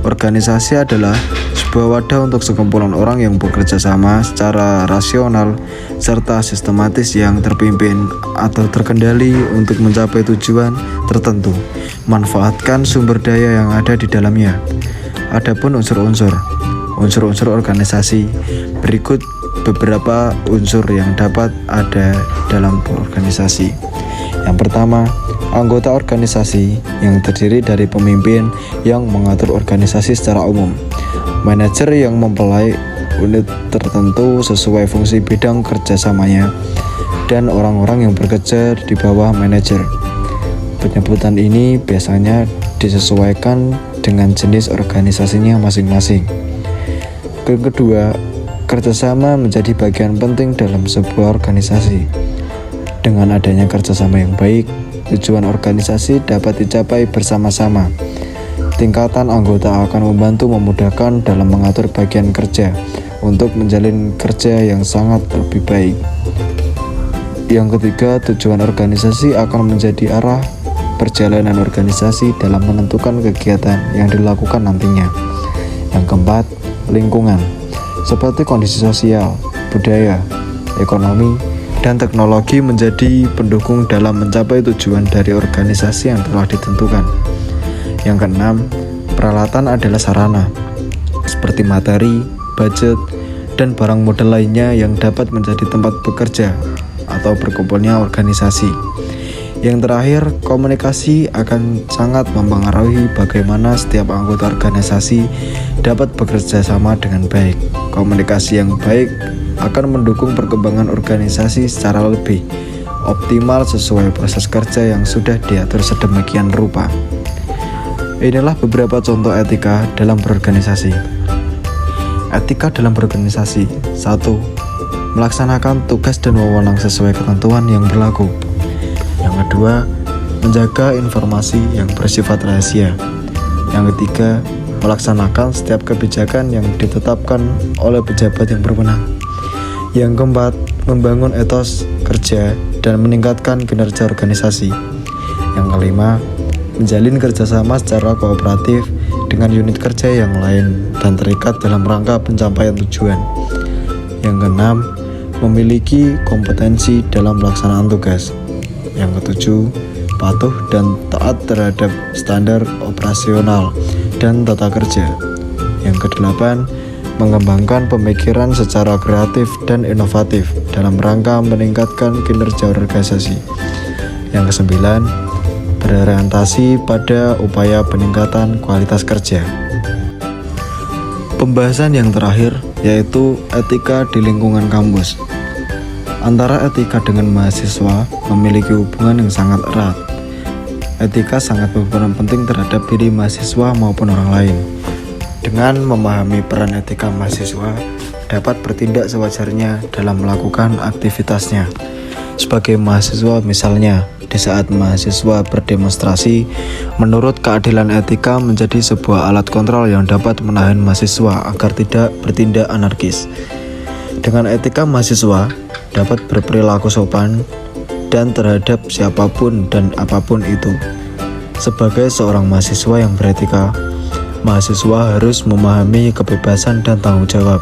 organisasi adalah sebuah wadah untuk sekumpulan orang yang bekerja sama secara rasional serta sistematis yang terpimpin atau terkendali untuk mencapai tujuan tertentu, manfaatkan sumber daya yang ada di dalamnya. Adapun unsur-unsur organisasi, berikut beberapa unsur yang dapat ada dalam organisasi. Yang pertama, anggota organisasi yang terdiri dari pemimpin yang mengatur organisasi secara umum, manajer yang mempelai unit tertentu sesuai fungsi bidang kerjasamanya, dan orang-orang yang bekerja di bawah manajer. Penyebutan ini biasanya disesuaikan dengan jenis organisasinya masing-masing. Yang kedua, kerjasama menjadi bagian penting dalam sebuah organisasi. Dengan adanya kerjasama yang baik, tujuan organisasi dapat dicapai bersama-sama. Tingkatan anggota akan membantu memudahkan dalam mengatur bagian kerja untuk menjalin kerja yang sangat lebih baik. Yang ketiga, tujuan organisasi akan menjadi arah perjalanan organisasi dalam menentukan kegiatan yang dilakukan nantinya. Yang keempat, lingkungan. Seperti kondisi sosial, budaya, ekonomi, dan teknologi menjadi pendukung dalam mencapai tujuan dari organisasi yang telah ditentukan. Yang keenam, peralatan adalah sarana, seperti materi, budget, dan barang modal lainnya yang dapat menjadi tempat bekerja atau berkumpulnya organisasi. Yang terakhir, komunikasi akan sangat mempengaruhi bagaimana setiap anggota organisasi dapat bekerja sama dengan baik. Komunikasi yang baik akan mendukung perkembangan organisasi secara lebih optimal sesuai proses kerja yang sudah diatur sedemikian rupa. Inilah beberapa contoh etika dalam berorganisasi. Etika dalam berorganisasi. 1. Melaksanakan tugas dan wewenang sesuai ketentuan yang berlaku. Yang kedua, menjaga informasi yang bersifat rahasia. Yang ketiga, melaksanakan setiap kebijakan yang ditetapkan oleh pejabat yang berwenang. Yang keempat, membangun etos kerja dan meningkatkan kinerja organisasi. Yang kelima, menjalin kerjasama secara kooperatif dengan unit kerja yang lain dan terikat dalam rangka pencapaian tujuan. Yang keenam, memiliki kompetensi dalam pelaksanaan tugas. Yang ketujuh, patuh dan taat terhadap standar operasional dan tata kerja. Yang kedelapan, mengembangkan pemikiran secara kreatif dan inovatif dalam rangka meningkatkan kinerja organisasi. Yang kesembilan, berorientasi pada upaya peningkatan kualitas kerja. Pembahasan yang terakhir yaitu etika di lingkungan kampus. Antara etika dengan mahasiswa memiliki hubungan yang sangat erat. Etika sangat berperan penting terhadap diri mahasiswa maupun orang lain. Dengan memahami peran etika mahasiswa, dapat bertindak sewajarnya dalam melakukan aktivitasnya. Sebagai mahasiswa misalnya, di saat mahasiswa berdemonstrasi, menurut keadilan etika menjadi sebuah alat kontrol yang dapat menahan mahasiswa agar tidak bertindak anarkis. Dengan etika mahasiswa, dapat berperilaku sopan dan terhadap siapapun dan apapun itu. Sebagai seorang mahasiswa yang beretika, mahasiswa harus memahami kebebasan dan tanggung jawab.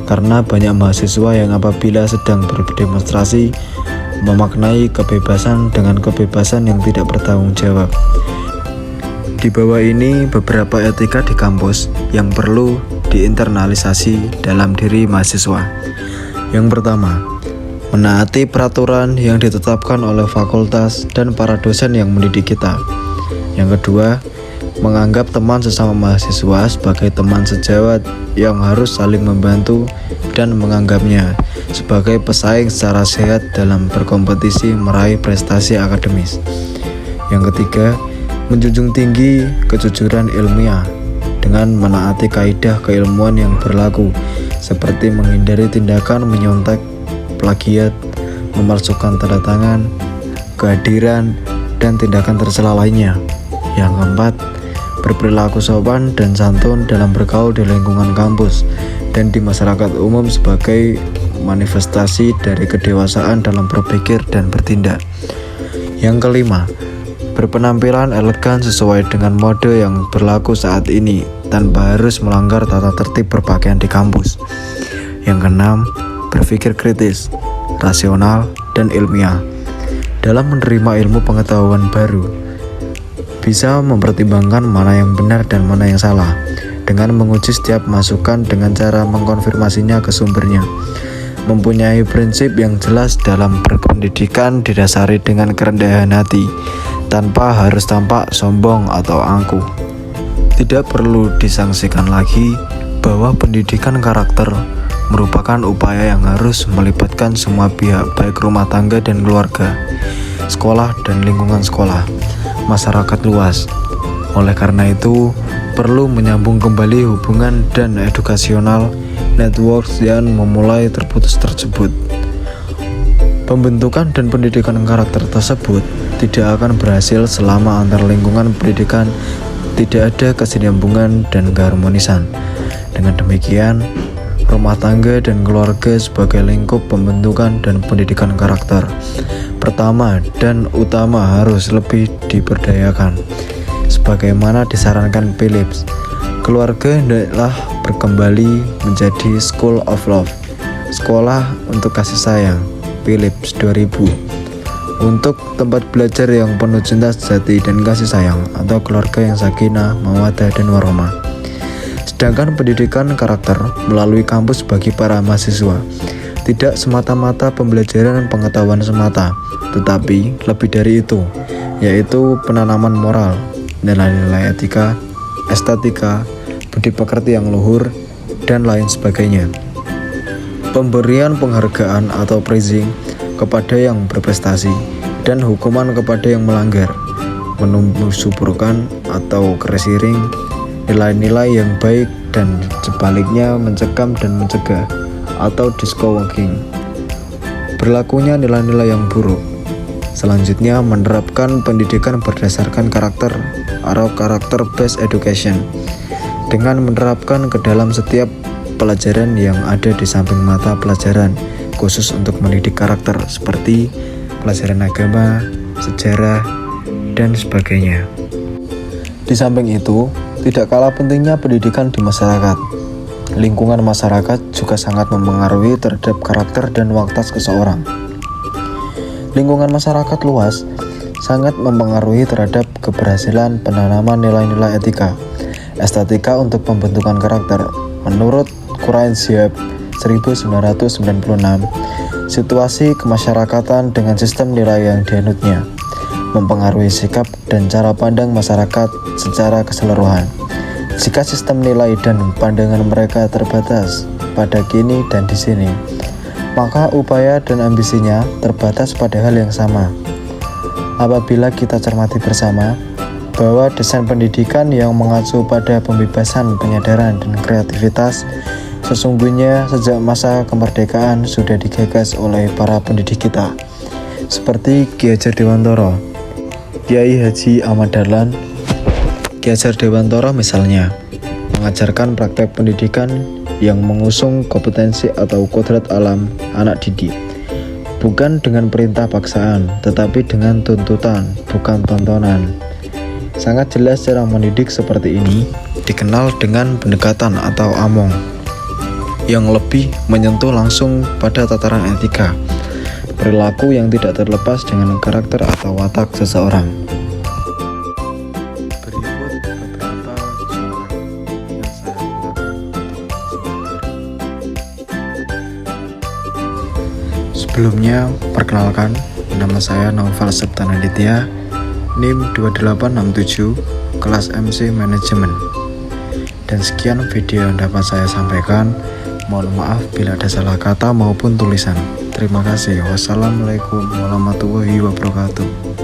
karena banyak mahasiswa yang apabila sedang berdemonstrasi memaknai kebebasan dengan kebebasan yang tidak bertanggung jawab. Di bawah ini beberapa etika di kampus yang perlu diinternalisasi dalam diri mahasiswa. Yang pertama, menaati peraturan yang ditetapkan oleh fakultas dan para dosen yang mendidik kita. Yang kedua, menganggap teman sesama mahasiswa sebagai teman sejawat yang harus saling membantu dan menganggapnya sebagai pesaing secara sehat dalam berkompetisi meraih prestasi akademis. Yang ketiga, menjunjung tinggi kejujuran ilmiah dengan menaati kaidah keilmuan yang berlaku seperti menghindari tindakan menyontek, plagiat, memalsukan tanda tangan, kehadiran, dan tindakan tercela lainnya. Yang keempat, berperilaku sopan dan santun dalam bergaul di lingkungan kampus dan di masyarakat umum sebagai manifestasi dari kedewasaan dalam berpikir dan bertindak. Yang kelima, berpenampilan elegan sesuai dengan mode yang berlaku saat ini tanpa harus melanggar tata tertib berpakaian di kampus. Yang keenam, berpikir kritis, rasional, dan ilmiah dalam menerima ilmu pengetahuan baru. Bisa mempertimbangkan mana yang benar dan mana yang salah dengan menguji setiap masukan dengan cara mengkonfirmasinya ke sumbernya. Mempunyai prinsip yang jelas dalam berpendidikan didasari dengan kerendahan hati tanpa harus tampak sombong atau angkuh. Tidak perlu disangsikan lagi bahwa pendidikan karakter merupakan upaya yang harus melibatkan semua pihak, baik rumah tangga dan keluarga, sekolah dan lingkungan sekolah, masyarakat luas. Oleh karena itu, perlu menyambung kembali hubungan dan edukasional networks yang memulai terputus tersebut. Pembentukan dan pendidikan karakter tersebut tidak akan berhasil selama antar lingkungan pendidikan tidak ada kesinambungan dan keharmonisan. Dengan demikian, rumah tangga dan keluarga sebagai lingkup pembentukan dan pendidikan karakter pertama dan utama harus lebih diberdayakan. Sebagaimana disarankan Phillips, keluarga hendaklah berkembali menjadi School of Love, sekolah untuk kasih sayang. Phillips 2000. Untuk tempat belajar yang penuh cinta sejati dan kasih sayang, atau keluarga yang sakinah, mawaddah, dan warahmah. Sedangkan pendidikan karakter melalui kampus bagi para mahasiswa tidak semata-mata pembelajaran pengetahuan semata, tetapi lebih dari itu, yaitu penanaman moral, nilai-nilai etika, estetika, budi pekerti yang luhur, dan lain sebagainya. Pemberian penghargaan atau praising kepada yang berprestasi dan hukuman kepada yang melanggar, menumbuh suburkan atau keresiring nilai-nilai yang baik dan sebaliknya mencekam dan mencegah atau discouraging berlakunya nilai-nilai yang buruk. Selanjutnya, menerapkan pendidikan berdasarkan karakter atau karakter based education dengan menerapkan ke dalam setiap pelajaran yang ada di samping mata pelajaran khusus untuk mendidik karakter seperti pelajaran agama, sejarah, dan sebagainya. Di samping itu, tidak kalah pentingnya pendidikan di masyarakat. Lingkungan masyarakat juga sangat mempengaruhi terhadap karakter dan watak seseorang. Lingkungan masyarakat luas sangat mempengaruhi terhadap keberhasilan penanaman nilai-nilai etika, estetika untuk pembentukan karakter. Menurut Qurain Siap 1996, situasi kemasyarakatan dengan sistem nilai yang dianutnya mempengaruhi sikap dan cara pandang masyarakat secara keseluruhan. Jika sistem nilai dan pandangan mereka terbatas pada kini dan di sini, maka upaya dan ambisinya terbatas pada hal yang sama. Apabila kita cermati bersama bahwa desain pendidikan yang mengacu pada pembebasan, penyadaran, dan kreativitas sesungguhnya sejak masa kemerdekaan sudah digagas oleh para pendidik kita, seperti Ki Hajar Dewantara, Kiai Haji Ahmad Dahlan. Ki Hajar Dewantara misalnya mengajarkan praktek pendidikan yang mengusung kompetensi atau kodrat alam anak didik, bukan dengan perintah paksaan, tetapi dengan tuntutan, bukan tontonan. Sangat jelas cara mendidik seperti ini dikenal dengan pendekatan atau among. yang lebih menyentuh langsung pada tataran etika, perilaku yang tidak terlepas dengan karakter atau watak seseorang. Berikut beberapa sumber yang saya gunakan untuk Sebelumnya, perkenalkan, nama saya Noval Septanaditya, NIM 2867, kelas MC Manajemen. Dan sekian video yang dapat saya sampaikan. Mohon maaf bila ada salah kata maupun tulisan. Terima kasih. Wassalamualaikum warahmatullahi wabarakatuh.